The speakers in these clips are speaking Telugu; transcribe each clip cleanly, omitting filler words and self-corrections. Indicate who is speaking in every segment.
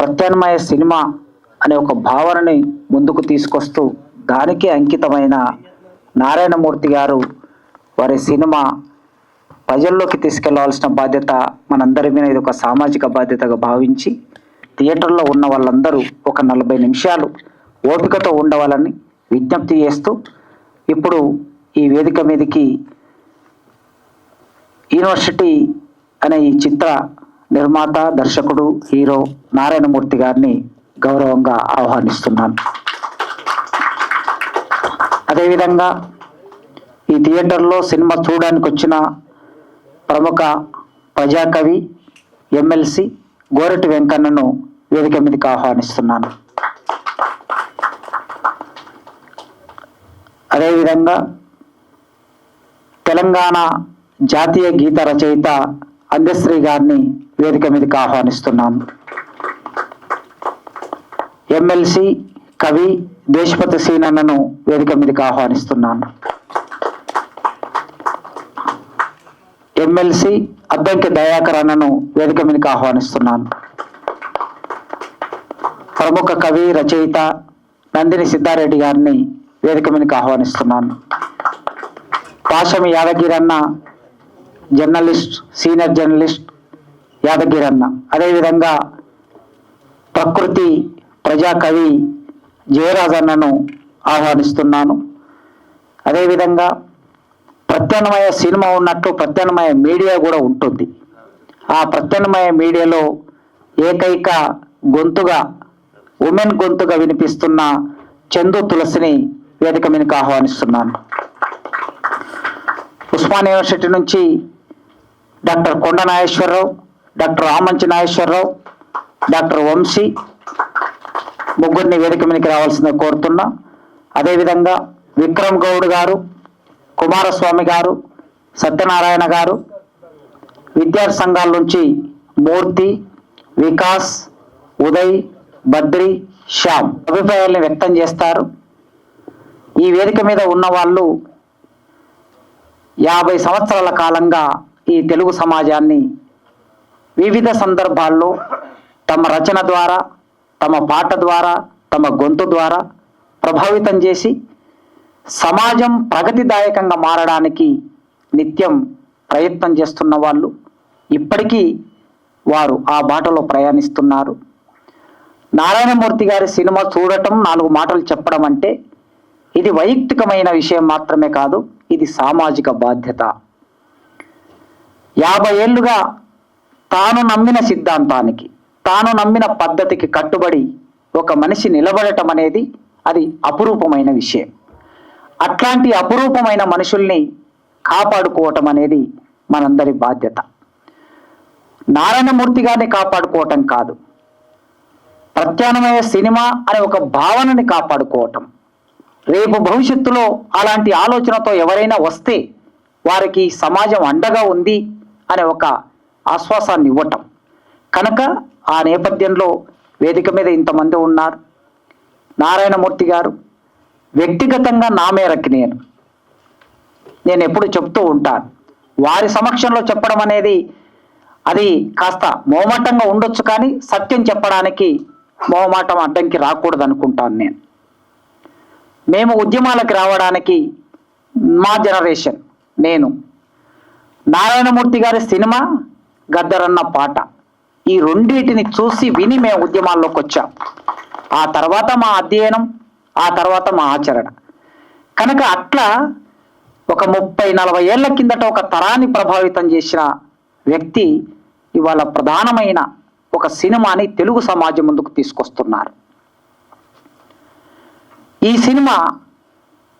Speaker 1: ప్రత్యామ్నాయ సినిమా అనే ఒక భావనని ముందుకు తీసుకొస్తూ దానికి అంకితమైన నారాయణమూర్తి గారు వారి సినిమా ప్రజల్లోకి తీసుకెళ్లవలసిన బాధ్యత మనందరి మీద ఇది ఒక సామాజిక బాధ్యతగా భావించి థియేటర్లో ఉన్న వాళ్ళందరూ ఒక 40 నిమిషాలు ఓపికతో ఉండవాలని విజ్ఞప్తి చేస్తూ ఇప్పుడు ఈ వేదిక మీదకి యూనివర్సిటీ అనే ఈ చిత్ర నిర్మాత దర్శకుడు హీరో నారాయణమూర్తి గారిని గౌరవంగా ఆహ్వానిస్తున్నాను. అదేవిధంగా ఈ థియేటర్లో సినిమా చూడడానికి వచ్చిన ప్రముఖ ప్రజాకవి ఎమ్మెల్సీ గోరటి వెంకన్నను వేదిక మీదకి ఆహ్వానిస్తున్నాను. అదేవిధంగా తెలంగాణ జాతీయ గీత రచయిత అందశ్రీ గారిని వేదిక మీదకి ఆహ్వానిస్తున్నాను. ఎమ్మెల్సీ కవి దేశపతి సీనన్నను వేదిక మీదకి ఆహ్వానిస్తున్నాను. ఎమ్మెల్సీ అద్దంకి దయాకర్ అన్నను వేదిక మీదకి ఆహ్వానిస్తున్నాను. ప్రముఖ కవి రచయిత నందిని సిద్ధారెడ్డి గారిని వేదిక మీదకి ఆహ్వానిస్తున్నాను. పాశమి యాదగిరి అన్న జర్నలిస్ట్, సీనియర్ జర్నలిస్ట్ యాదగిరి అన్న. అదేవిధంగా ప్రకృతి ప్రజాకవి జయరాజ్ అన్నను ఆహ్వానిస్తున్నాను. అదేవిధంగా ప్రత్యామ్నాయ సినిమా ఉన్నట్టు ప్రత్యామ్నాయ మీడియా కూడా ఉంటుంది. ఆ ప్రత్యామ్నాయ మీడియాలో ఏకైక గొంతుగా ఉమెన్ గొంతుగా వినిపిస్తున్న చందు తులసిని వేదిక మీదకి ఆహ్వానిస్తున్నాను. ఉస్మానియా యూనివర్సిటీ నుంచి డాక్టర్ కొండ నాగేశ్వరరావు, డాక్టర్ ఆమంచి నాగేశ్వరరావు, డాక్టర్ వంశీ ముగ్గురిని వేదిక మీదకి రావాల్సిందిగా కోరుతున్నా. అదేవిధంగా విక్రమ్ గౌడ్ గారు, కుమారస్వామి గారు, సత్యనారాయణ గారు, విద్యార్థి సంఘాల నుంచి మూర్తి, వికాస్, ఉదయ్, బద్రి, శ్యామ్ అభిప్రాయాలను వ్యక్తం చేస్తారు. ఈ వేదిక మీద ఉన్న వాళ్ళు 50 సంవత్సరాల కాలంగా ఈ తెలుగు సమాజాన్ని వివిధ సందర్భాల్లో తమ రచన ద్వారా, తమ పాట ద్వారా, తమ గొంతు ద్వారా ప్రభావితం చేసి సమాజం ప్రగతిదాయకంగా మారడానికి నిత్యం ప్రయత్నం చేస్తున్న వాళ్ళు. ఇప్పటికీ వారు ఆ బాటలో ప్రయాణిస్తున్నారు. నారాయణమూర్తి గారి సినిమా చూడటం, 4 మాటలు చెప్పడం అంటే ఇది వైయక్తికమైన విషయం మాత్రమే కాదు, ఇది సామాజిక బాధ్యత. 50 ఏళ్లుగా తాను నమ్మిన సిద్ధాంతానికి, తాను నమ్మిన పద్ధతికి కట్టుబడి ఒక మనిషి నిలబడటం అనేది అది అపురూపమైన విషయం. అట్లాంటి అపురూపమైన మనుషుల్ని కాపాడుకోవటం అనేది మనందరి బాధ్యత. నారాయణమూర్తి గారిని కాపాడుకోవటం కాదు, ప్రత్యామ్నాయ సినిమా అనే ఒక భావనని కాపాడుకోవటం. రేపు భవిష్యత్తులో అలాంటి ఆలోచనతో ఎవరైనా వస్తే వారికి సమాజం అండగా ఉంది అనే ఒక ఆశ్వాసాన్ని ఇవ్వటం. కనుక ఆ నేపథ్యంలో వేదిక మీద ఇంతమంది ఉన్నారు. నారాయణమూర్తి గారు వ్యక్తిగతంగా నా మేరకు నేను ఎప్పుడు చెప్తూ ఉంటాను, వారి సమక్షంలో చెప్పడం అనేది అది కాస్త మోమాటంగా ఉండొచ్చు, కానీ సత్యం చెప్పడానికి మోమాటం అడ్డంకి రాకూడదు అనుకుంటాను నేను. మేము ఉద్యమాలకు రావడానికి మా జనరేషన్, నేను నారాయణమూర్తి గారి సినిమా, గద్దరన్న పాట, ఈ రెండింటిని చూసి విని మేము ఉద్యమాల్లోకి వచ్చాం. ఆ తర్వాత మా అధ్యయనం, ఆ తర్వాత మా ఆచరణ. కనుక అట్లా ఒక 30-40 ఏళ్ల కిందట ఒక తరాన్ని ప్రభావితం చేసిన వ్యక్తి ఇవాళ ప్రధానమైన ఒక సినిమాని తెలుగు సమాజం ముందుకు తీసుకొస్తున్నారు. ఈ సినిమా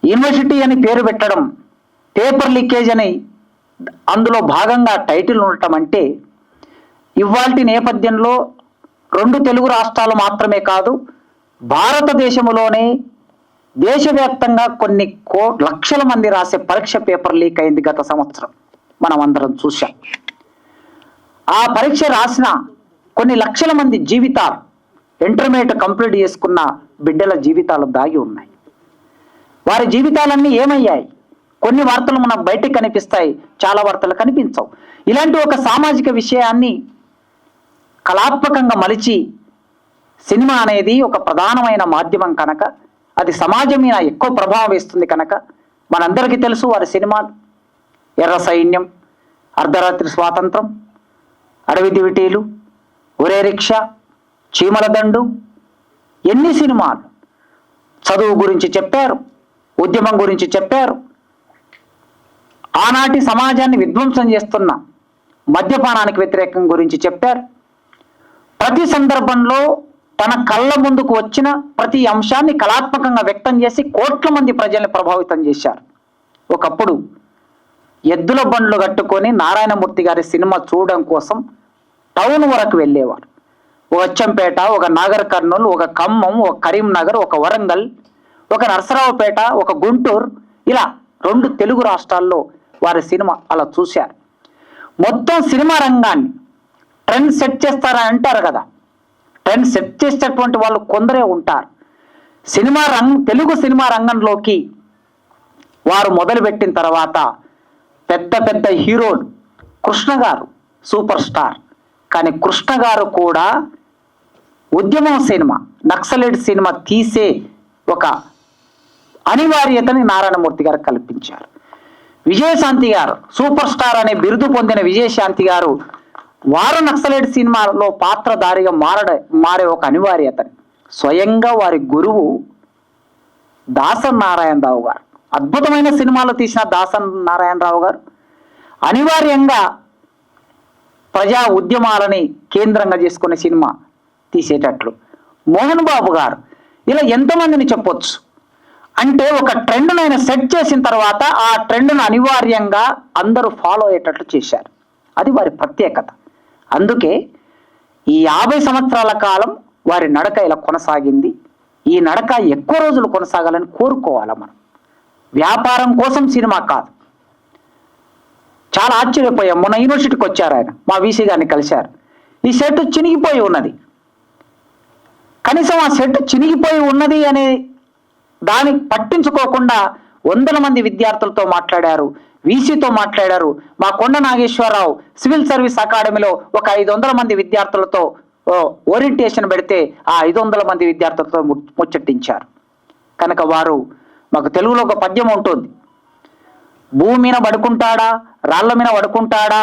Speaker 1: యూనివర్సిటీ అని పేరు పెట్టడం, పేపర్ లీకేజ్ అని అందులో భాగంగా టైటిల్ ఉండటం అంటే ఇవాల్టి నేపథ్యంలో 2 తెలుగు రాష్ట్రాలు మాత్రమే కాదు, భారతదేశంలోనే దేశవ్యాప్తంగా కొన్ని లక్షల మంది రాసే పరీక్ష పేపర్ లీక్ అయింది గత సంవత్సరం. మనం అందరం చూసాం. ఆ పరీక్ష రాసిన కొన్ని లక్షల మంది జీవితాలు, ఇంటర్మీడియట్ కంప్లీట్ చేసుకున్న బిడ్డల జీవితాలు దాగి ఉన్నాయి. వారి జీవితాలన్నీ ఏమయ్యాయి? కొన్ని వార్తలు మనకు బయటకు కనిపిస్తాయి, చాలా వార్తలు కనిపించవు. ఇలాంటి ఒక సామాజిక విషయాన్ని కళాత్మకంగా మలిచి సినిమా అనేది ఒక ప్రధానమైన మాధ్యమం కనుక, అది సమాజం మీద ఎక్కువ ప్రభావం వేస్తుంది కనుక, మనందరికీ తెలుసు వారి సినిమాలు ఎర్ర సైన్యం, అర్ధరాత్రి స్వాతంత్రం, అడవి దివిటీలు, ఒరే రిక్షా, చీమల దండు, ఎన్ని సినిమాలు చదువు గురించి చెప్పారు, ఉద్యమం గురించి చెప్పారు, ఆనాటి సమాజాన్ని విధ్వంసం చేస్తున్న మద్యపానానికి వ్యతిరేకం గురించి చెప్పారు. ప్రతి సందర్భంలో తన కళ్ళ ముందుకు వచ్చిన ప్రతి అంశాన్ని కళాత్మకంగా వ్యక్తం చేసి కోట్ల మంది ప్రజల్ని ప్రభావితం చేశారు. ఒకప్పుడు ఎద్దుల బండ్లు కట్టుకొని నారాయణమూర్తి గారి సినిమా చూడడం కోసం టౌన్ వరకు వెళ్ళేవారు. ఒక అచ్చంపేట, ఒక నాగర్ కర్నూలు, ఒక ఖమ్మం, ఒక కరీంనగర్, ఒక వరంగల్, ఒక నరసరావుపేట, ఒక గుంటూరు, ఇలా 2 తెలుగు రాష్ట్రాల్లో వారి సినిమా అలా చూశారు. మొత్తం సినిమా రంగాన్ని ట్రెండ్ సెట్ చేస్తారని అంటారు కదా, ట్రెండ్ సెట్ చేసేటటువంటి వాళ్ళు కొందరే ఉంటారు. తెలుగు సినిమా రంగంలోకి వారు మొదలుపెట్టిన తర్వాత పెద్ద పెద్ద హీరోలు, కృష్ణ గారు సూపర్ స్టార్, కానీ కృష్ణ గారు కూడా ఉద్యమం సినిమా, నక్సలైట్ సినిమా తీసే ఒక అనివార్యతని నారాయణమూర్తి గారు కల్పించారు. విజయశాంతి గారు సూపర్ స్టార్ అనే బిరుదు పొందిన విజయశాంతి గారు వారు నక్సలైట్ సినిమాలో పాత్రధారిగా మారే ఒక అనివార్యతని స్వయంగా వారి గురువు దాసన్ నారాయణరావు గారు, అద్భుతమైన సినిమాలు తీసిన దాసన్ నారాయణరావు గారు అనివార్యంగా ప్రజా ఉద్యమాలని కేంద్రంగా చేసుకునే సినిమా తీసేటట్లు మోహన్ బాబు గారు, ఇలా ఎంతమందిని చెప్పొచ్చు. అంటే ఒక ట్రెండ్ను ఆయన సెట్ చేసిన తర్వాత ఆ ట్రెండ్ను అనివార్యంగా అందరూ ఫాలో అయ్యేటట్లు చేశారు. అది వారి ప్రత్యేకత. అందుకే ఈ 50 సంవత్సరాల కాలం వారి నడక ఇలా కొనసాగింది. ఈ నడక ఎక్కువ రోజులు కొనసాగాలని కోరుకోవాలి మనం. వ్యాపారం కోసం సినిమా కాదు. చాలా ఆశ్చర్యపోయాం. మొన్న యూనివర్సిటీకి వచ్చారు ఆయన, మా వీసీ గారిని కలిశారు. ఈ సెట్ చినిగిపోయి ఉన్నది, కనీసం ఆ సెట్ చినిగిపోయి ఉన్నది అనే దాన్ని పట్టించుకోకుండా వందల మంది విద్యార్థులతో మాట్లాడారు, వీసీతో మాట్లాడారు. మా కొండ నాగేశ్వరరావు సివిల్ సర్వీస్ అకాడమీలో ఒక 500 మంది విద్యార్థులతో ఓరియంటేషన్ పెడితే ఆ 500 మంది విద్యార్థులతో ముచ్చటించారు. కనుక వారు, మాకు తెలుగులో ఒక పద్యం ఉంటుంది, భూమి మీద పడుకుంటాడా, రాళ్ల మీద పడుకుంటాడా,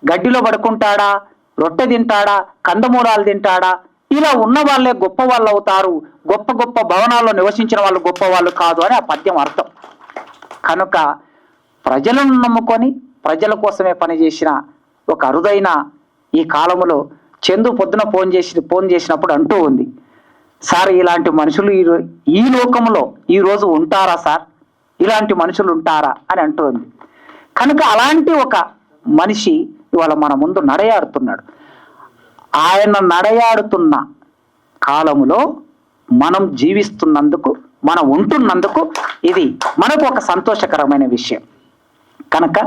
Speaker 1: గడ్డిలో పడుకుంటాడా, రొట్టె తింటాడా, కందమూలాలు తింటాడా, ఇలా ఉన్న వాళ్ళే గొప్ప వాళ్ళు అవుతారు, గొప్ప గొప్ప భవనాల్లో నివసించిన వాళ్ళు గొప్ప వాళ్ళు కాదు అని ఆ పద్యం అర్థం. కనుక ప్రజలను నమ్ముకొని ప్రజల కోసమే పనిచేసిన ఒక అరుదైన ఈ కాలంలో చందు పొద్దున ఫోన్ చేసినప్పుడు అంటూ ఉంది, సార్ ఇలాంటి మనుషులు ఈ లోకంలో ఈరోజు ఉంటారా సార్, ఇలాంటి మనుషులు ఉంటారా అని అంటూ ఉంది. కనుక అలాంటి ఒక మనిషి ఇవాళ మన ముందు నడయాడుతున్నాడు. ఆయన నడయాడుతున్న కాలములో మనం జీవిస్తున్నందుకు, మనం ఉంటున్నందుకు ఇది మనకు ఒక సంతోషకరమైన విషయం. కనుక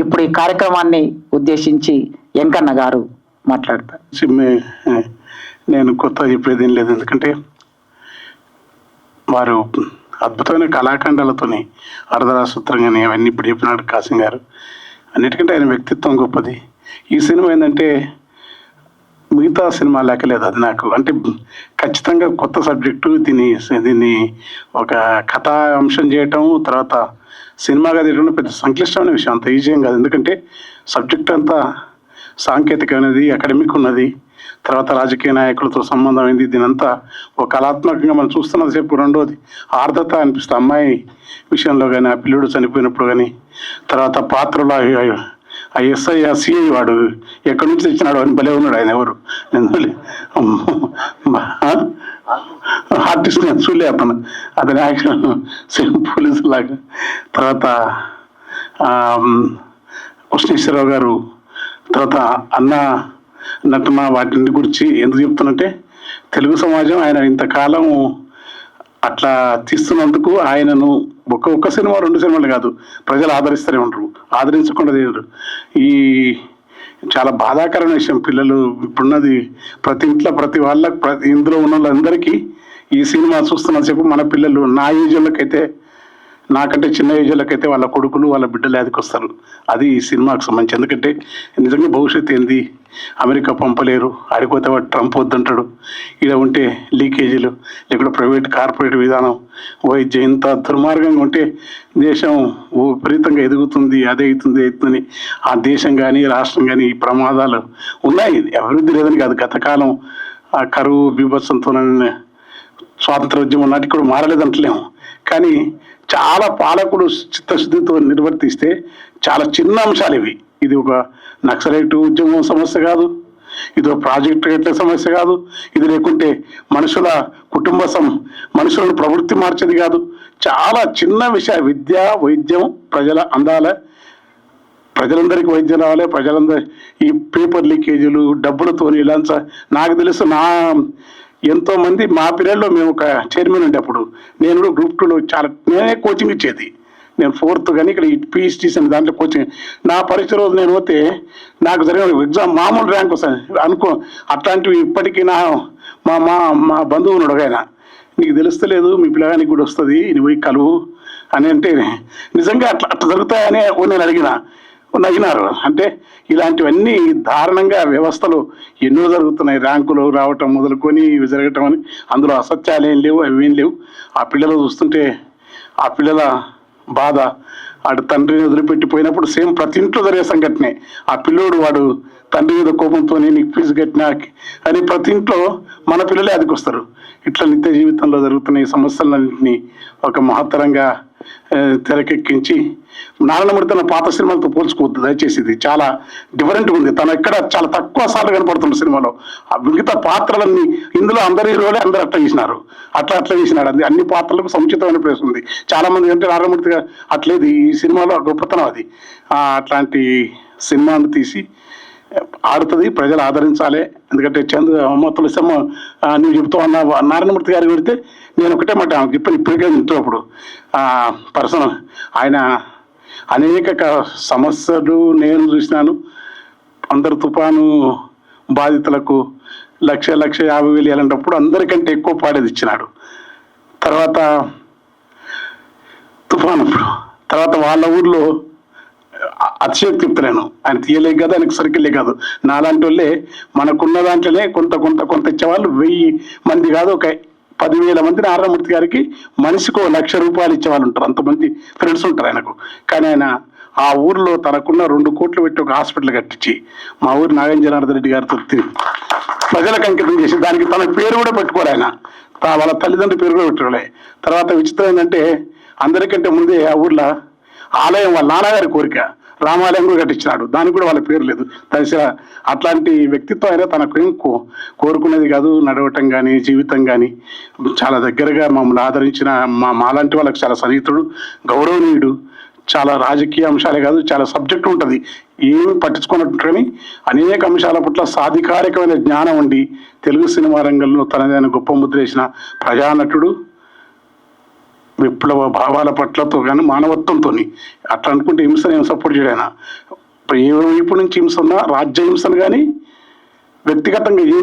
Speaker 1: ఇప్పుడు ఈ కార్యక్రమాన్ని ఉద్దేశించి వెంకన్న గారు మాట్లాడతారు.
Speaker 2: నేను కొత్త చెప్పేది ఏం లేదు, ఎందుకంటే వారు అద్భుతమైన కళాఖండాలతోని అర్ధరాసూత్రం కానీ అవన్నీ ఇప్పుడు చెప్పినాడు కాసిం గారు. అన్నిటికంటే ఆయన వ్యక్తిత్వం గొప్పది. ఈ సినిమా ఏంటంటే మిగతా సినిమా లేకలేదు, అది నాకు అంటే ఖచ్చితంగా కొత్త సబ్జెక్టు, దీన్ని ఒక కథా అంశం చేయటం, తర్వాత సినిమాగా తీయడం పెద్ద సంక్లిష్టమైన విషయం, అంత ఈజీ ఏం కాదు. ఎందుకంటే సబ్జెక్ట్ అంతా సాంకేతికమైనది, అకాడమిక్ ఉన్నది, తర్వాత రాజకీయ నాయకులతో సంబంధం అయింది. దీనంతా ఒక కళాత్మకంగా మనం చూస్తున్నది సేపు. రెండోది ఆర్ద్రత అనిపిస్తుంది అమ్మాయి విషయంలో కానీ, ఆ పిల్లుడు చనిపోయినప్పుడు కానీ, తర్వాత పాత్రలో ఆ ఎస్ఐ ఆ సిఐ వాడు ఎక్కడి నుంచి తెచ్చినాడు అని భలే ఉన్నాడు ఆయన. ఎవరు ఆర్టిస్ట్ నేను చూలే అతని యాక్షన్ సేమ్ పోలీసు లాగా. తర్వాత కృష్ణేశ్వరరావు గారు, తర్వాత అన్న నటన, వాటిని గురించి ఎందుకు చెప్తున్నట్టే తెలుగు సమాజం ఆయన ఇంతకాలం అట్లా తీస్తున్నందుకు ఆయనను ఒక్క సినిమా 2 సినిమాలు కాదు, ప్రజలు ఆదరిస్తూనే ఉంటారు, ఆదరించకుండా తీయరు. ఈ చాలా బాధాకరమైన విషయం. పిల్లలు ఇప్పుడున్నది ప్రతి ఇంట్లో ప్రతి ఇందులో ఉన్న వాళ్ళందరికీ ఈ సినిమా చూస్తున్న చెప్పు మన పిల్లలు, నా ఏజ్ వాళ్ళకైతే నాకంటే చిన్న ఏజ్లకైతే వాళ్ళ కొడుకులు వాళ్ళ బిడ్డలు యాదికొస్తారు. అది ఈ సినిమాకు సంబంధించి. ఎందుకంటే నిజంగా భవిష్యత్తు ఏంది, అమెరికా పంపలేరు, ఆడిపోతే వాడు ట్రంప్ వద్దంటాడు, ఇక్కడ ఉంటే లీకేజీలు, లేకుంటే ప్రైవేట్ కార్పొరేట్ విధానం, వైద్యం ఇంత దుర్మార్గంగా ఉంటే దేశం విపరీతంగా ఎదుగుతుంది, అదే అవుతుంది. ఆ దేశం కానీ రాష్ట్రం కానీ ఈ ప్రమాదాలు ఉన్నాయి. అభివృద్ధి లేదని కాదు, గతకాలం ఆ కరువు బీభత్సంతో స్వాతంత్రోద్యమం నాటికి కూడా మారలేదంటలేము. కానీ చాలా పాలకుడు చిత్తశుద్ధితో నిర్వర్తిస్తే చాలా చిన్న అంశాలు ఇవి. ఇది ఒక నక్సలైట్ ఉద్యమం సమస్య కాదు, ఇది ఒక ప్రాజెక్టు రేట్ల సమస్య కాదు, ఇది లేకుంటే మనుషుల మనుషులను ప్రవృత్తి మార్చేది కాదు. చాలా చిన్న విషయ. విద్య, వైద్యం ప్రజల అందాల, ప్రజలందరికీ వైద్యం రావాలి. ప్రజలందరూ ఈ పేపర్ లీకేజీలు, డబ్బులతోని లంచ. నాకు తెలుసు, ఎంతో మంది మా పీరియడ్లో మేము ఒక చైర్మన్ ఉండే అప్పుడు, నేను కూడా గ్రూప్ 2లో నేనే కోచింగ్ ఇచ్చేది. నేను 4th కానీ ఇక్కడ PhDs అని దాంట్లో కోచింగ్. నా పరీక్ష రోజు నేను పోతే నాకు జరిగిన ఎగ్జామ్ మామూలు ర్యాంక్ వస్తుంది అనుకో. అట్లాంటివి ఇప్పటికీ మా మా మా బంధువు ఉన్నాడు ఆయన, నీకు తెలుస్తలేదు, మీ పిల్లగానికి కూడా వస్తుంది, నువ్వు పోయి కలువు అని అంటే, నిజంగా అట్లా జరుగుతాయని నేను నగినారు. అంటే ఇలాంటివన్నీ దారుణంగా వ్యవస్థలు ఎన్నో జరుగుతున్నాయి. ర్యాంకులు రావటం మొదలుకొని ఇవి జరగటం అని, అందులో అసత్యాలు ఏం లేవు, అవి ఏం లేవు. ఆ పిల్లలు చూస్తుంటే ఆ పిల్లల బాధ, వాడు తండ్రిని వదిలిపెట్టిపోయినప్పుడు సేమ్ ప్రతి ఇంట్లో జరిగే సంఘటనే. ఆ పిల్లోడు వాడు తండ్రి మీద కోపంతో నీకు ఫీజు కట్టినా అని ప్రతి ఇంట్లో మన పిల్లలే అదికొస్తారు. ఇట్లా నిత్య జీవితంలో జరుగుతున్న ఈ సమస్యలన్నింటినీ ఒక మహత్తరంగా తెరకెక్కించి, నారాయణమూర్తి తన పాత సినిమాలతో పోల్చుకోవద్దు దయచేసి. ఇది చాలా డిఫరెంట్గా ఉంది. తను ఎక్కడ చాలా తక్కువ సార్లు కనపడుతున్న సినిమాలో. ఆ మిగతా పాత్రలన్నీ ఇందులో అందరి హీరోలే అందరూ అట్లా చేసినారు, అట్లా చేసినాడు. అది అన్ని పాత్రలకు సముచితమైన ప్లేస్ ఉంది. చాలా మంది అంటే నారాయణమూర్తిగా అట్లేదు, ఈ సినిమాలో గొప్పతనం అది. అట్లాంటి సినిమాను తీసి ఆడుతుంది, ప్రజలు ఆదరించాలి. ఎందుకంటే అమ్మ తులసమ్మ నువ్వు చెప్తావు అన్న నారాయణమూర్తి గారికి పెడితే నేను ఒకటే మాట చెప్పాను, ఇప్పటికే ఇంటప్పుడు పర్సన్ ఆయన అనేక సమస్యలు నేను చూసినాను. అందరు తుఫాను బాధితులకు 1,50,000 ఇవ్వాలంటప్పుడు అందరికంటే ఎక్కువ పాడేది ఇచ్చినాడు. తర్వాత తుఫాను తర్వాత వాళ్ళ ఊర్లో అతిశయోక్తి చెప్తున్నాను, ఆయన తీయలేక కాదు, ఆయనకు సరికిలే కాదు. నాలాంటి వాళ్ళే మనకున్న దాంట్లోనే కొంత ఇచ్చేవాళ్ళు 1000 మంది కాదు, ఒక 10,000 మంది నారాయణమూర్తి గారికి మనిషికి 1,00,000 రూపాయలు ఇచ్చేవాళ్ళు ఉంటారు. అంతమంది ఫ్రెండ్స్ ఉంటారు ఆయనకు. కానీ ఆయన ఆ ఊర్లో తనకున్న 2 కోట్లు పెట్టి ఒక హాస్పిటల్ కట్టించి మా ఊరు నాగేంద్ర జనార్దన్ రెడ్డి గారితో ప్రజలకు అంకితం చేసి దానికి తన పేరు కూడా పెట్టుకోలే ఆయన, వాళ్ళ తల్లిదండ్రుల పేరు కూడా పెట్టుకోలే. తర్వాత విచిత్రం ఏంటంటే అందరికంటే ముందే ఆ ఊర్లో ఆలయం వాళ్ళ నాన్నగారి కోరిక రామాలయం కూడా కట్టించినాడు, దానికి కూడా వాళ్ళ పేరు లేదు. అట్లాంటి వ్యక్తిత్వం అయినా తనకు కోరుకునేది కాదు. నడవటం కానీ జీవితం కానీ చాలా దగ్గరగా మమ్మల్ని ఆదరించిన మాలాంటి వాళ్ళకి చాలా సన్నిహితుడు, గౌరవనీయుడు. చాలా రాజకీయ అంశాలే కాదు, చాలా సబ్జెక్టు ఉంటుంది, ఏమి పట్టించుకున్నట్టు. కానీ అనేక అంశాల పట్ల సాధికారికమైన జ్ఞానం ఉండి తెలుగు సినిమా రంగంలో తనదైన గొప్ప ముద్ర వేసిన ప్రజానటుడు. విప్లవ భావాల పట్లతో కానీ మానవత్వంతో. అట్లా అనుకుంటే హింసను ఏం సపోర్ట్ చేయడాయన. ఏ వైపు నుంచి హింస ఉన్నా, రాజ్య హింసను కానీ వ్యక్తిగతంగా ఏ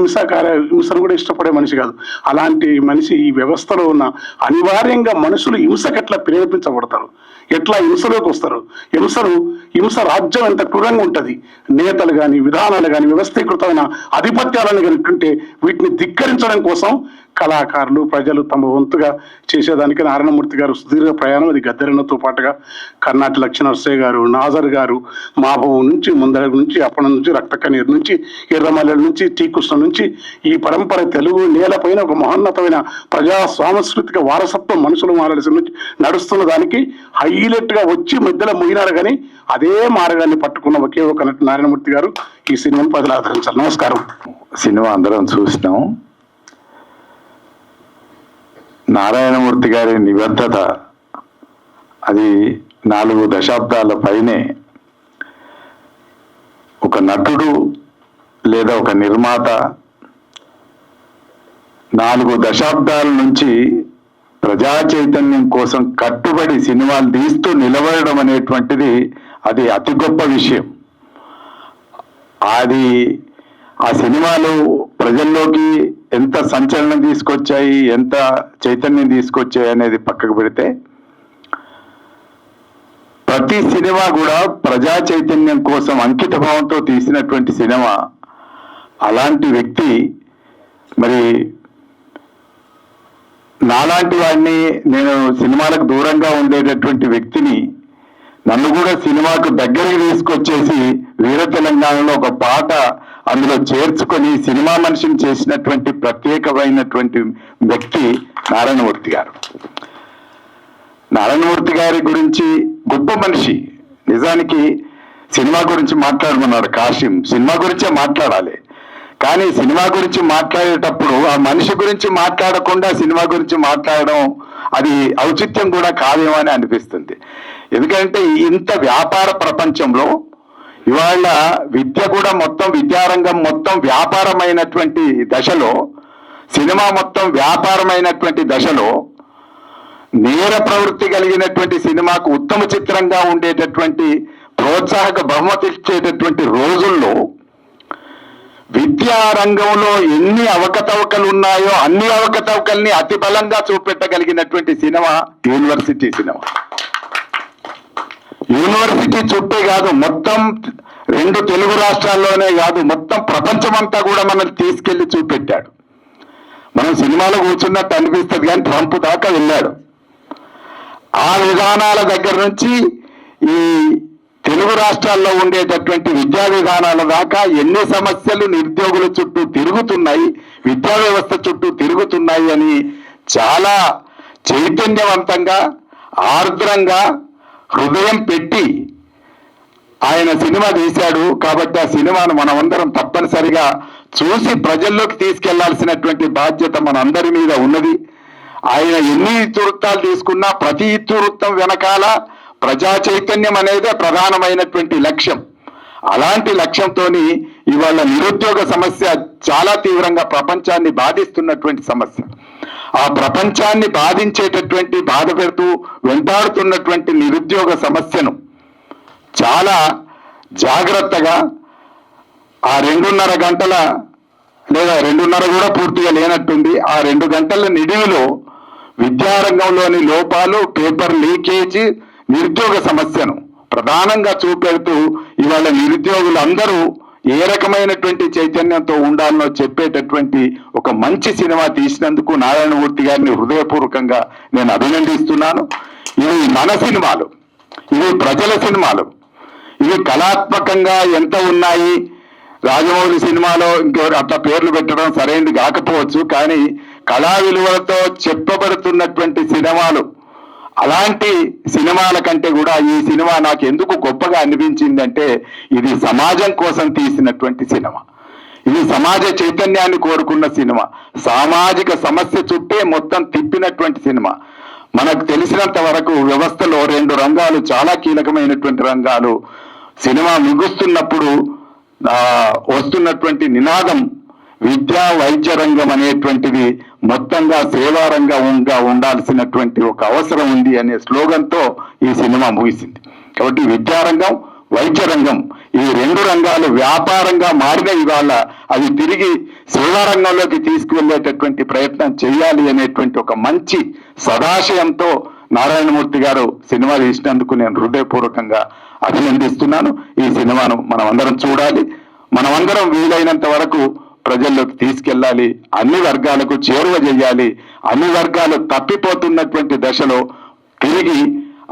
Speaker 2: హింసను కూడా ఇష్టపడే మనిషి కాదు. అలాంటి మనిషి ఈ వ్యవస్థలో ఉన్న అనివార్యంగా మనుషులు హింసకు ఎట్లా ప్రేరేపించబడతారు, ఎట్లా హింసలోకి వస్తారు, హింస రాజ్యం ఎంత క్రూరంగా ఉంటుంది. నేతలు కానీ విధానాలు కానీ వ్యవస్థీకృతమైన ఆధిపత్యాలను కనుక్కుంటే వీటిని ధిక్కరించడం కోసం కళాకారులు ప్రజలు తమ వంతుగా చేసేదానికి నారాయణమూర్తి గారు సుదీర్ఘ ప్రయాణం. అది గద్దెరన్నతో పాటుగా కర్ణాటి లక్ష్మణర్సయ్య గారు, నాజర్ గారు, మాభవం నుంచి, ముందర నుంచి, అప్పణం నుంచి, రక్తకన్నీరు నుంచి, ఎర్రమల్లెల నుంచి, టీకృష్ణ నుంచి ఈ పరంపర తెలుగు నేలపైన ఒక మహోన్నతమైన ప్రజా సాంస్కృతిక వారసత్వం మనుషులు మారాల్సిన నుంచి నడుస్తున్న దానికి హైలైట్గా వచ్చి మధ్యలో ముగినారు. కానీ అదే మార్గాన్ని పట్టుకున్న ఒకే ఒక నటి నారాయణమూర్తి గారు. ఈ సినిమాను ప్రజలు ఆదరించాలి. నమస్కారం.
Speaker 3: సినిమా అందరం చూసినాం. నారాయణమూర్తి గారి నిబద్ధత అది 4 దశాబ్దాల పైనే. ఒక నటుడు లేదా ఒక నిర్మాత 4 దశాబ్దాల నుంచి ప్రజా చైతన్యం కోసం కట్టుబడి సినిమాలు తీస్తూ నిలబడడం అనేటువంటిది అది అతి గొప్ప విషయం. అది ఆ సినిమాలు ప్రజల్లోకి ఎంత సంచలనం తీసుకొచ్చాయి, ఎంత చైతన్యం తీసుకొచ్చాయి అనేది పక్కకు పెడితే, ప్రతి సినిమా కూడా ప్రజా చైతన్యం కోసం అంకిత భావంతో తీసినటువంటి సినిమా. అలాంటి వ్యక్తి మరి నాలాంటి వాడిని, నేను సినిమాలకు దూరంగా ఉండేటటువంటి వ్యక్తిని నన్ను కూడా సినిమాకు దగ్గరికి తీసుకొచ్చేసి వీర తెలంగాణలో ఒక పాట అందులో చేర్చుకొని సినిమా మనిషిని చేసినటువంటి ప్రత్యేకమైనటువంటి వ్యక్తి నారాయణమూర్తి గారు. నారాయణమూర్తి గారి గురించి గొప్ప మనిషి. నిజానికి సినిమా గురించి మాట్లాడమన్నాడు కాశీం, సినిమా గురించే మాట్లాడాలి. కానీ సినిమా గురించి మాట్లాడేటప్పుడు ఆ మనిషి గురించి మాట్లాడకుండా సినిమా గురించి మాట్లాడడం అది ఔచిత్యం కూడా కాదేమో అని అనిపిస్తుంది. ఎందుకంటే ఇంత వ్యాపార ప్రపంచంలో ఇవాళ విద్య కూడా మొత్తం, విద్యారంగం మొత్తం వ్యాపారమైనటువంటి దశలో, సినిమా మొత్తం వ్యాపారమైనటువంటి దశలో నేర ప్రవృత్తి కలిగినటువంటి సినిమాకు ఉత్తమ చిత్రంగా ఉండేటటువంటి ప్రోత్సాహక బహుమతి ఇచ్చేటటువంటి రోజుల్లో విద్యా రంగంలో ఎన్ని అవకతవకలు ఉన్నాయో అన్ని అవకతవకల్ని అతి బలంగా చూపెట్టగలిగినటువంటి సినిమా యూనివర్సిటీ సినిమా. యూనివర్సిటీ చుట్టే కాదు, మొత్తం 2 తెలుగు రాష్ట్రాల్లోనే కాదు, మొత్తం ప్రపంచమంతా కూడా మనల్ని తీసుకెళ్లి చూపెట్టాడు. మనం సినిమాలో కూర్చున్నట్టు అనిపిస్తుంది కానీ ట్రంప్ దాకా వెళ్ళాడు. ఆ విధానాల దగ్గర నుంచి ఈ తెలుగు రాష్ట్రాల్లో ఉండేటటువంటి విద్యా విధానాల దాకా ఎన్ని సమస్యలు నిరుద్యోగుల చుట్టూ తిరుగుతున్నాయి, విద్యా వ్యవస్థ చుట్టూ తిరుగుతున్నాయి అని చాలా చైతన్యవంతంగా, ఆర్ద్రంగా, హృదయం పెట్టి ఆయన సినిమా తీశాడు. కాబట్టి ఆ సినిమాను మనమందరం తప్పనిసరిగా చూసి ప్రజల్లోకి తీసుకెళ్లాల్సినటువంటి బాధ్యత మనందరి మీద ఉన్నది. ఆయన ఎన్ని ఇతివృత్తాలు తీసుకున్నా ప్రతి ఇతివృత్తం వెనకాల ప్రజా చైతన్యం అనేదే ప్రధానమైనటువంటి లక్ష్యం. అలాంటి లక్ష్యంతో ఇవాళ నిరుద్యోగ సమస్య చాలా తీవ్రంగా ప్రపంచాన్ని బాధిస్తున్నటువంటి సమస్య. ఆ ప్రపంచాన్ని బాధించేటటువంటి, బాధ పెడుతూ వెంటాడుతున్నటువంటి నిరుద్యోగ సమస్యను చాలా జాగ్రత్తగా ఆ 2.5 గంటల లేదా 2.5 కూడా పూర్తిగా లేనట్టుంది, ఆ 2 గంటల నిడివిలో విద్యారంగంలోని లోపాలు, పేపర్ లీకేజ్, నిరుద్యోగ సమస్యను ప్రధానంగా చూపెడుతూ ఇవాళ నిరుద్యోగులు అందరూ ఏ రకమైనటువంటి చైతన్యంతో ఉండాలనో చెప్పేటటువంటి ఒక మంచి సినిమా తీసినందుకు నారాయణమూర్తి గారిని హృదయపూర్వకంగా నేను అభినందిస్తున్నాను. ఇవి మన సినిమాలు, ఇవి ప్రజల సినిమాలు, ఇవి కళాత్మకంగా ఎంత ఉన్నాయి. రాజమౌళి సినిమాలో ఇంకెవరు అట్లా పేర్లు పెట్టడం సరైనది కాకపోవచ్చు, కానీ కళా విలువలతో చెప్పబడుతున్నటువంటి సినిమాలు, అలాంటి సినిమాల కంటే కూడా ఈ సినిమా నాకు ఎందుకు గొప్పగా అనిపించిందంటే ఇది సమాజం కోసం తీసినటువంటి సినిమా, ఇది సమాజ చైతన్యాన్ని కోరుకున్న సినిమా, సామాజిక సమస్య చుట్టే మొత్తం తిప్పినటువంటి సినిమా. మనకు తెలిసినంత వరకు వ్యవస్థలో 2 రంగాలు చాలా కీలకమైనటువంటి రంగాలు. సినిమా ముగుస్తున్నప్పుడు వస్తున్నటువంటి నినాదం విద్యా వైద్య రంగం అనేటువంటిది మొత్తంగా సేవా రంగంగా ఉండాల్సినటువంటి ఒక అవసరం ఉంది అనే స్లోగన్తో ఈ సినిమా ముగిసింది. కాబట్టి విద్యారంగం, వైద్య రంగం, ఈ 2 రంగాలు వ్యాపారంగా మారిన ఇవాళ అవి తిరిగి సేవా రంగంలోకి తీసుకువెళ్ళేటటువంటి ప్రయత్నం చేయాలి అనేటువంటి ఒక మంచి సదాశయంతో నారాయణమూర్తి గారు సినిమా తీసినందుకు నేను హృదయపూర్వకంగా అభినందిస్తున్నాను. ఈ సినిమాను మనం అందరం చూడాలి, మనమందరం వీలైనంత వరకు ప్రజల్లోకి తీసుకెళ్ళాలి, అన్ని వర్గాలకు చేరువ చేయాలి. అన్ని వర్గాలు తప్పిపోతున్నటువంటి దశలో తిరిగి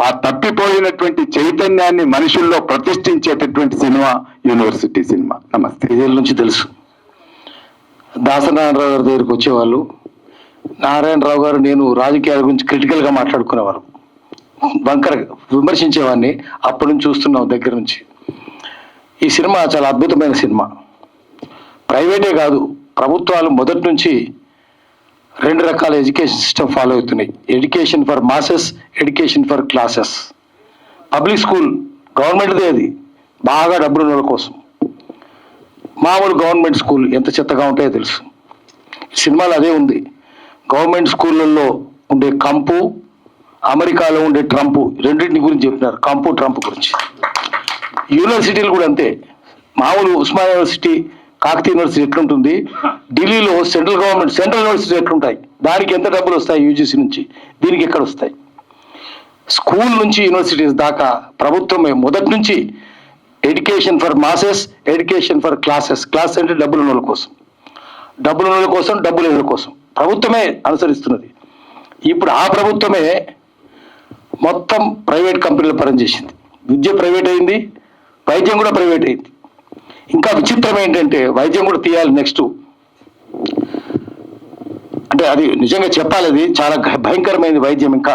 Speaker 3: ఆ తప్పిపోయినటువంటి చైతన్యాన్ని మనుషుల్లో ప్రతిష్ఠించేటటువంటి సినిమా యూనివర్సిటీ సినిమా. నమస్తే.
Speaker 4: 5 ఏళ్ళ నుంచి తెలుసు. దాసనారాయణరావు గారి దగ్గరికి వచ్చేవాళ్ళు. నారాయణరావు గారు నేను రాజకీయాల గురించి క్రిటికల్గా మాట్లాడుకునేవారు, బంకర్ విమర్శించేవాడిని. అప్పటి నుంచి చూస్తున్నాం దగ్గర నుంచి. ఈ సినిమా చాలా అద్భుతమైన సినిమా. ప్రైవేటే కాదు, ప్రభుత్వాలు మొదటి నుంచి 2 రకాల ఎడ్యుకేషన్ సిస్టమ్ ఫాలో అవుతున్నాయి. Education for masses, education for classes. Public school గవర్నమెంట్దే, అది బాగా డబ్బులు ఉన్న కోసం. మామూలు గవర్నమెంట్ స్కూల్ ఎంత చెత్తగా ఉంటాయో తెలుసు. సినిమాలో అదే ఉంది. గవర్నమెంట్ స్కూళ్ళల్లో ఉండే కంపు, అమెరికాలో ఉండే ట్రంప్, రెండింటిని గురించి చెప్తున్నారు. కంపు, ట్రంప్ గురించి. యూనివర్సిటీలు కూడా అంతే. మామూలు ఉస్మానియా యూనివర్సిటీ, కాకతీయ యూనివర్సిటీ ఎట్లుంటుంది, ఢిల్లీలో సెంట్రల్ యూనివర్సిటీ ఎట్లుంటాయి, దానికి ఎంత డబ్బులు వస్తాయి యూజీసీ నుంచి, దీనికి ఎక్కడ వస్తాయి. స్కూల్ నుంచి యూనివర్సిటీస్ దాకా ప్రభుత్వమే మొదటి నుంచి education for masses, education for classes. Class అంటే డబ్బులు ఉన్నోళ్ళ కోసం, డబ్బులు ఉన్నోళ్ళ కోసం, డబ్బులు లేని కోసం ప్రభుత్వమే అనుసరిస్తున్నది. ఇప్పుడు ఆ ప్రభుత్వమే మొత్తం ప్రైవేట్ కంపెనీలు పనిచేసింది. విద్య ప్రైవేట్ అయింది, వైద్యం కూడా ప్రైవేట్ అయింది. ఇంకా విచిత్రం ఏంటంటే వైద్యం కూడా తీయాలి నెక్స్ట్. అంటే అది నిజంగా చెప్పాలి, అది చాలా భయంకరమైంది వైద్యం. ఇంకా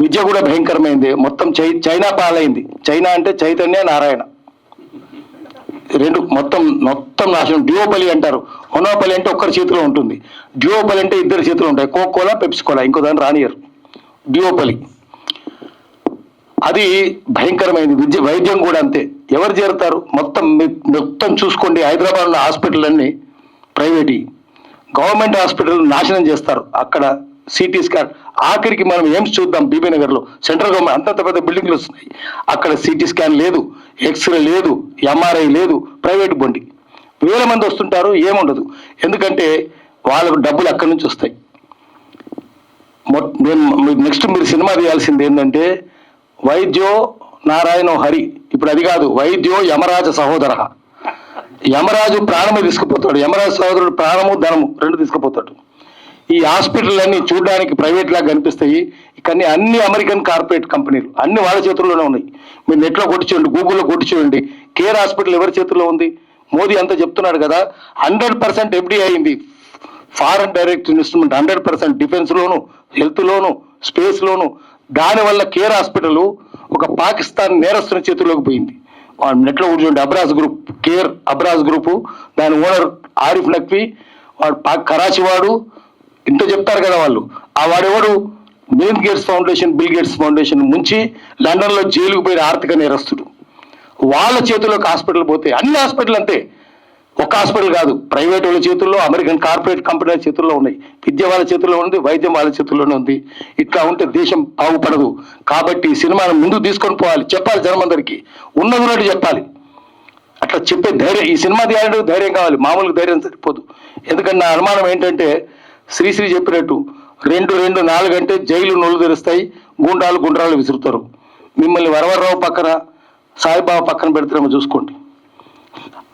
Speaker 4: విద్య కూడా భయంకరమైంది. మొత్తం చైనా పాలైంది. చైనా అంటే చైతన్య నారాయణ, రెండు మొత్తం నాశనం. డ్యూఓపలి అంటారు. మొనోపలి అంటే ఒక్కరి చేతిలో ఉంటుంది, డ్యూఓపలి అంటే ఇద్దరి చేతిలో ఉంటాయి. కోకోలా, పెప్సికోలా, ఇంకో దాన్ని రానియరు. డ్యూఓపలి అది భయంకరమైంది. వైద్యం కూడా అంతే. ఎవరు చేరుతారు? మొత్తం చూసుకోండి. హైదరాబాద్లో హాస్పిటల్ అన్ని ప్రైవేట్, గవర్నమెంట్ హాస్పిటల్ నాశనం చేస్తారు. అక్కడ సిటీ స్కాన్, ఆఖరికి మనం ఎయిమ్స్ చూద్దాం, బీబీ నగర్లో సెంట్రల్ గవర్నమెంట్ అంతంత పెద్ద బిల్డింగ్లు వస్తున్నాయి. అక్కడ సిటీ స్కాన్ లేదు, ఎక్స్రే లేదు, ఎంఆర్ఐ లేదు, ప్రైవేట్ బండి. 1000 మంది వస్తుంటారు, ఏముండదు. ఎందుకంటే వాళ్ళకు డబ్బులు అక్కడి నుంచి వస్తాయి. నెక్స్ట్ మీరు సినిమా తీయాల్సింది ఏంటంటే వైద్యో నారాయణో హరి. ఇప్పుడు అది కాదు, వైద్యో యమరాజ సహోదర. యమరాజు ప్రాణమే తీసుకుపోతాడు, యమరాజు సహోదరుడు ప్రాణము ధనము రెండు తీసుకుపోతాడు. ఈ హాస్పిటల్ అన్ని చూడడానికి ప్రైవేట్ లాగా కనిపిస్తాయి, కానీ అన్ని అమెరికన్ కార్పొరేట్ కంపెనీలు, అన్ని వాళ్ళ చేతుల్లోనే ఉన్నాయి. మీరు నెట్లో కొట్టి చూడండి, గూగుల్లో కొట్టి చూడండి, కేర్ హాస్పిటల్ ఎవరి చేతుల్లో ఉంది? మోదీ అంతా చెప్తున్నాడు కదా, 100% FDI అయింది. ఫారెన్ డైరెక్ట్ ఇన్వెస్ట్మెంట్ 100% డిఫెన్స్ లోను, హెల్త్ లోను, స్పేస్ లోను. దానివల్ల కేర్ హాస్పిటల్ ఒక పాకిస్తాన్ నేరస్తుని చేతుల్లోకి పోయింది. నెట్లో కూర్చోండి, Abraj group, care Abraj group, దాని ఓనర్ ఆరిఫ్ నక్వీ, వాడు కరాచీ వాడు. ఇంత చెప్తారు కదా వాళ్ళు. ఆ వాడెవడు? బిల్ గేట్స్ ఫౌండేషన్ ముంచి లండన్లో జైలుకు పోయిన ఆర్థిక నేరస్తుడు. వాళ్ళ చేతుల్లోకి హాస్పిటల్ పోతే, అన్ని హాస్పిటల్ అంతే, ఒక హాస్పిటల్ కాదు, ప్రైవేట్ వాళ్ళ చేతుల్లో, అమెరికన్ కార్పొరేట్ కంపెనీల చేతుల్లో ఉన్నాయి. విద్య వాళ్ళ చేతుల్లో ఉంది, వైద్యం వాళ్ళ చేతుల్లోనే ఉంది. ఇట్లా ఉంటే దేశం బాగుపడదు. కాబట్టి ఈ సినిమాను ముందుకు తీసుకొని పోవాలి, చెప్పాలి జనమందరికీ, ఉన్నది చెప్పాలి. అట్లా చెప్పే ధైర్యం, ఈ సినిమా తీయాలంటే ధైర్యం కావాలి, మామూలుగా ధైర్యం సరిపోదు. ఎందుకంటే నా అనుమానం ఏంటంటే శ్రీశ్రీ చెప్పినట్టు 2-4 అంటే జైలు నొల్లు తెరుస్తాయి, గుండ్రాలు విసురుతారు. మిమ్మల్ని వరవరరావు పక్కన, సాయిబాబా పక్కన పెడతారేమో చూసుకోండి.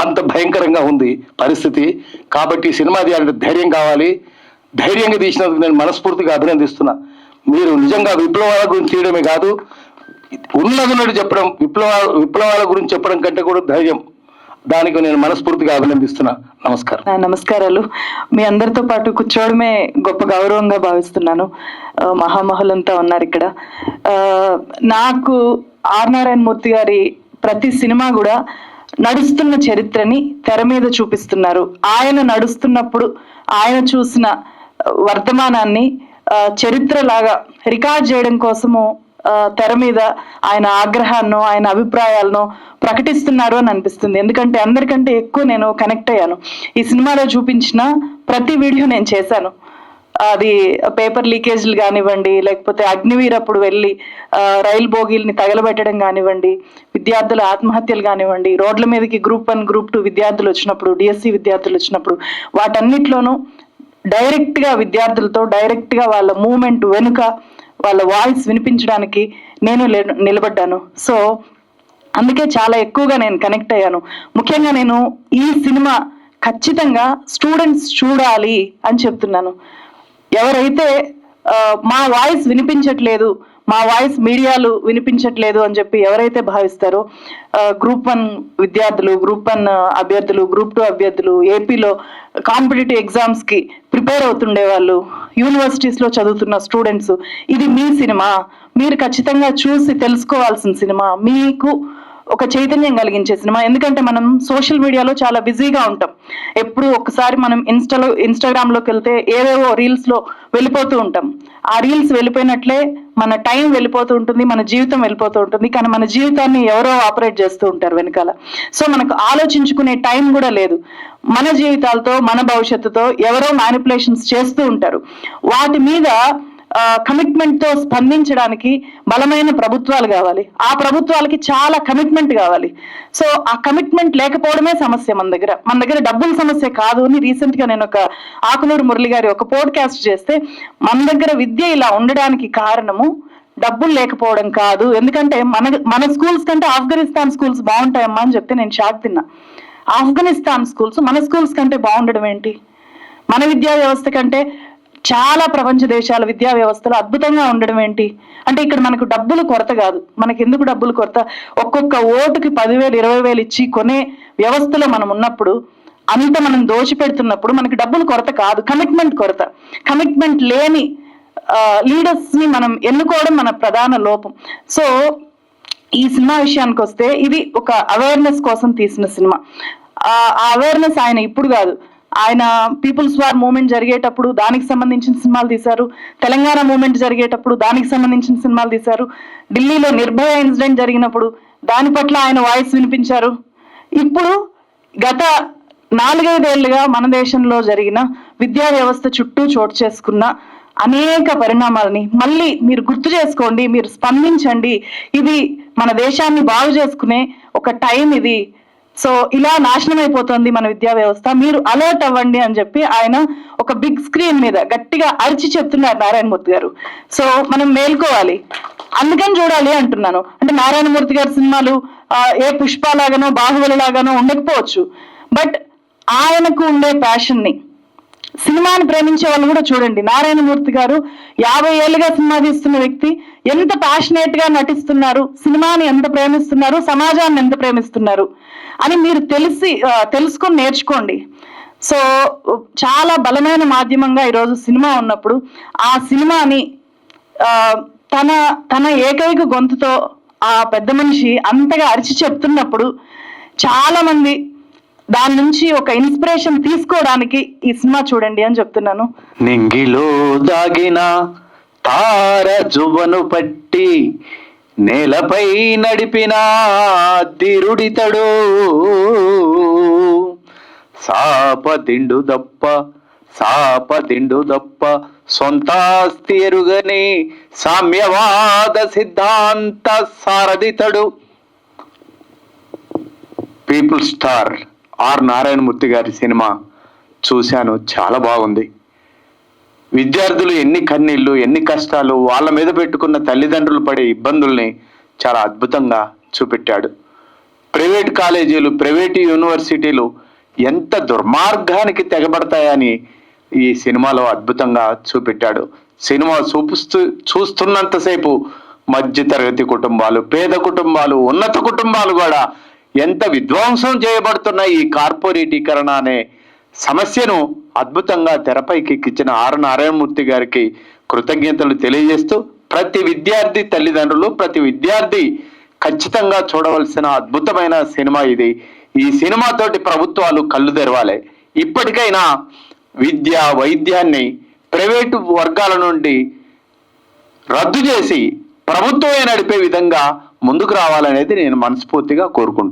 Speaker 4: అంత భయంకరంగా ఉంది పరిస్థితి. కాబట్టి సినిమా తీయాలంటే ధైర్యం కావాలి. ధైర్యంగా తీసినందుకు నేను మనస్ఫూర్తిగా అభినందిస్తున్నా. మీరు నిజంగా విప్లవాల గురించి తీయడమే కాదు, ఉన్నది చెప్పడం, విప్లవాల గురించి చెప్పడం కంటే కూడా ధైర్యం. దానికి నేను మనస్ఫూర్తిగా అభినందిస్తున్నా. నమస్కారం.
Speaker 5: నమస్కారాలు. మీ అందరితో పాటు కూర్చోవడమే గొప్ప గౌరవంగా భావిస్తున్నాను. మహామహులంతా ఉన్నారు ఇక్కడ. నాకు ఆర్ నారాయణ మూర్తి గారి ప్రతి సినిమా కూడా నడుస్తున్న చరిత్రని తెర మీద చూపిస్తున్నారు. ఆయన నడుస్తున్నప్పుడు ఆయన చూసిన వర్తమానాన్ని చరిత్రలాగా రికార్డ్ చేయడం కోసము తెర మీద ఆయన ఆగ్రహాన్నో ఆయన అభిప్రాయాలను ప్రకటిస్తున్నారు అని అనిపిస్తుంది. ఎందుకంటే అందరికంటే ఎక్కువ నేను కనెక్ట్ అయ్యాను. ఈ సినిమాలో చూపించిన ప్రతి వీడియో నేను చేశాను. అది పేపర్ లీకేజ్లు కానివ్వండి, లేకపోతే అగ్నివీర్ అప్పుడు వెళ్ళి రైలు బోగీల్ని తగలబెట్టడం కానివ్వండి, విద్యార్థుల ఆత్మహత్యలు కానివ్వండి, రోడ్ల మీదకి Group 1, Group 2 విద్యార్థులు వచ్చినప్పుడు, DSC విద్యార్థులు వచ్చినప్పుడు, వాటన్నిటిలోనూ డైరెక్ట్గా విద్యార్థులతో డైరెక్ట్గా వాళ్ళ మూమెంట్ వెనుక వాళ్ళ వాయిస్ వినిపించడానికి నేను నిలబడ్డాను. సో అందుకే చాలా ఎక్కువగా నేను కనెక్ట్ అయ్యాను. ముఖ్యంగా నేను ఈ సినిమా ఖచ్చితంగా స్టూడెంట్స్ చూడాలి అని చెప్తున్నాను. ఎవరైతే మా వాయిస్ వినిపించట్లేదు, మా వాయిస్ మీడియాలు వినిపించట్లేదు అని చెప్పి ఎవరైతే భావిస్తారో, Group 1 విద్యార్థులు, Group 1 అభ్యర్థులు, Group 2 అభ్యర్థులు, ఏపీలో కాంపిటేటివ్ ఎగ్జామ్స్కి ప్రిపేర్ అవుతుండే వాళ్ళు, యూనివర్సిటీస్లో చదువుతున్న స్టూడెంట్స్, ఇది మీ సినిమా, మీరు ఖచ్చితంగా చూసి తెలుసుకోవాల్సిన సినిమా, మీకు ఒక చైతన్యం కలిగించే సినిమా. ఎందుకంటే మనం సోషల్ మీడియాలో చాలా బిజీగా ఉంటాం. ఎప్పుడు ఒకసారి మనం ఇన్స్టాగ్రామ్లోకి వెళ్తే ఏవేవో రీల్స్లో వెళ్ళిపోతూ ఉంటాం. ఆ రీల్స్ వెళ్ళిపోయినట్లే మన టైం వెళ్ళిపోతూ ఉంటుంది, మన జీవితం వెళ్ళిపోతూ ఉంటుంది. కానీ మన జీవితాన్ని ఎవరో ఆపరేట్ చేస్తూ ఉంటారు వెనకాల. సో మనకు ఆలోచించుకునే టైం కూడా లేదు. మన జీవితాలతో, మన భవిష్యత్తుతో ఎవరో మ్యానిపులేషన్స్ చేస్తూ ఉంటారు. వాటి మీద కమిట్మెంట్ తో స్పందించడానికి బలమైన ప్రభుత్వాలు కావాలి. ఆ ప్రభుత్వాలకి చాలా కమిట్మెంట్ కావాలి. సో ఆ కమిట్మెంట్ లేకపోవడమే సమస్య. మన దగ్గర డబ్బుల సమస్య కాదు అని రీసెంట్ గా నేను ఒక ఆకునూరు మురళి గారి ఒక పోడ్కాస్ట్ చేస్తే, మన దగ్గర విద్య ఇలా ఉండడానికి కారణము డబ్బులు లేకపోవడం కాదు. ఎందుకంటే మన స్కూల్స్ కంటే ఆఫ్ఘనిస్తాన్ స్కూల్స్ బాగుంటాయమ్మా అని చెప్తే నేను షాక్ తిన్నా. ఆఫ్ఘనిస్తాన్ స్కూల్స్ మన స్కూల్స్ కంటే బాగుండడం ఏంటి? మన విద్యా వ్యవస్థ కంటే చాలా ప్రపంచ దేశాల విద్యా వ్యవస్థలు అద్భుతంగా ఉండడం ఏంటి? అంటే ఇక్కడ మనకు డబ్బులు కొరత కాదు. మనకి ఎందుకు డబ్బులు కొరత? ఒక్కొక్క ఓటుకి 10,000 20,000 ఇచ్చి కొనే వ్యవస్థలో మనం ఉన్నప్పుడు, అంత మనం దోచిపెడుతున్నప్పుడు మనకి డబ్బులు కొరత కాదు, కమిట్మెంట్ కొరత. కమిట్మెంట్ లేని లీడర్స్ ని మనం ఎన్నుకోవడం మన ప్రధాన లోపం. సో ఈ సినిమా విషయానికి వస్తే ఇది ఒక అవేర్నెస్ కోసం తీసిన సినిమా. ఆ అవేర్నెస్ ఆయన ఇప్పుడు కాదు, ఆయన పీపుల్స్ వార్ మూవ్మెంట్ జరిగేటప్పుడు దానికి సంబంధించిన సినిమాలు తీశారు, తెలంగాణ మూవ్మెంట్ జరిగేటప్పుడు దానికి సంబంధించిన సినిమాలు తీశారు, ఢిల్లీలో నిర్భయ ఇన్సిడెంట్ జరిగినప్పుడు దాని పట్ల ఆయన వాయిస్ వినిపించారు. ఇప్పుడు గత 4-5 ఏళ్లుగా మన దేశంలో జరిగిన విద్యా వ్యవస్థ చుట్టూ చోటు చేసుకున్న అనేక పరిణామాలని మళ్ళీ మీరు గుర్తు చేసుకోండి, మీరు స్పందించండి. ఇది మన దేశాన్ని బాగు చేసుకునే ఒక టైం ఇది. సో ఇలా నాశనం అయిపోతుంది మన విద్యా వ్యవస్థ, మీరు అలర్ట్ అవ్వండి అని చెప్పి ఆయన ఒక బిగ్ స్క్రీన్ మీద గట్టిగా అరిచి చెప్తున్నారు నారాయణమూర్తి గారు. సో మనం మేల్కోవాలి, అందుకని చూడాలి అంటున్నాను. అంటే నారాయణమూర్తి గారి సినిమాలు ఏ పుష్ప లాగానో బాహుబలి లాగానో ఉండకపోవచ్చు, బట్ ఆయనకు ఉండే ప్యాషన్ ని, సినిమాని ప్రేమించే వాళ్ళు కూడా చూడండి. నారాయణమూర్తి గారు 50 ఏళ్ళుగా సినిమా తీస్తున్న వ్యక్తి ఎంత ప్యాషనేట్ గా నటిస్తున్నారు, సినిమాని ఎంత ప్రేమిస్తున్నారు, సమాజాన్ని ఎంత ప్రేమిస్తున్నారు అని మీరు తెలుసుకొని నేర్చుకోండి. సో చాలా బలమైన మాధ్యమంగా ఈరోజు సినిమా ఉన్నప్పుడు ఆ సినిమాని తన ఏకైక గొంతుతో ఆ పెద్ద మనిషి అంతగా అరిచి చెప్తున్నప్పుడు చాలా మంది దాని నుంచి ఒక ఇన్స్పిరేషన్ తీసుకోవడానికి ఈ సినిమా చూడండి అని చెప్తున్నాను.
Speaker 4: నింగిలో దాగిన తార జువ్వను పట్టి నేలపై నడిపిన దిరుడితడు, సాపదిండు దప్ప సొంతాస్తి ఎరుగని సామ్యవాద సిద్ధాంత సారథితడు. పీపుల్ స్టార్ ఆర్ నారాయణమూర్తి గారి సినిమా చూశాను, చాలా బాగుంది. విద్యార్థులు ఎన్ని కన్నీళ్ళు, ఎన్ని కష్టాలు, వాళ్ళ మీద పెట్టుకున్న తల్లిదండ్రులు పడే ఇబ్బందుల్ని చాలా అద్భుతంగా చూపెట్టాడు. ప్రైవేట్ కాలేజీలు, ప్రైవేట్ యూనివర్సిటీలు ఎంత దుర్మార్గానికి తెగబడతాయని ఈ సినిమాలో అద్భుతంగా చూపెట్టాడు. సినిమా చూస్తున్నంతసేపు మధ్యతరగతి కుటుంబాలు, పేద కుటుంబాలు, ఉన్నత కుటుంబాలు కూడా ఎంత విధ్వంసం చేయబడుతున్న ఈ కార్పొరేటీకరణ అనే సమస్యను అద్భుతంగా తెరపైకెక్కించిన ఆర్ నారాయణమూర్తి గారికి కృతజ్ఞతలు తెలియజేస్తూ, ప్రతి విద్యార్థి తల్లిదండ్రులు, ప్రతి విద్యార్థి ఖచ్చితంగా చూడవలసిన అద్భుతమైన సినిమా ఇది. ఈ సినిమాతోటి ప్రభుత్వాలు కళ్ళు తెరవాలి. ఇప్పటికైనా వైద్యాన్ని ప్రైవేటు వర్గాల నుండి రద్దు చేసి ప్రభుత్వమే నడిపే విధంగా ముందుకు రావాలనేది నేను మనస్ఫూర్తిగా కోరుకుంటున్నాను.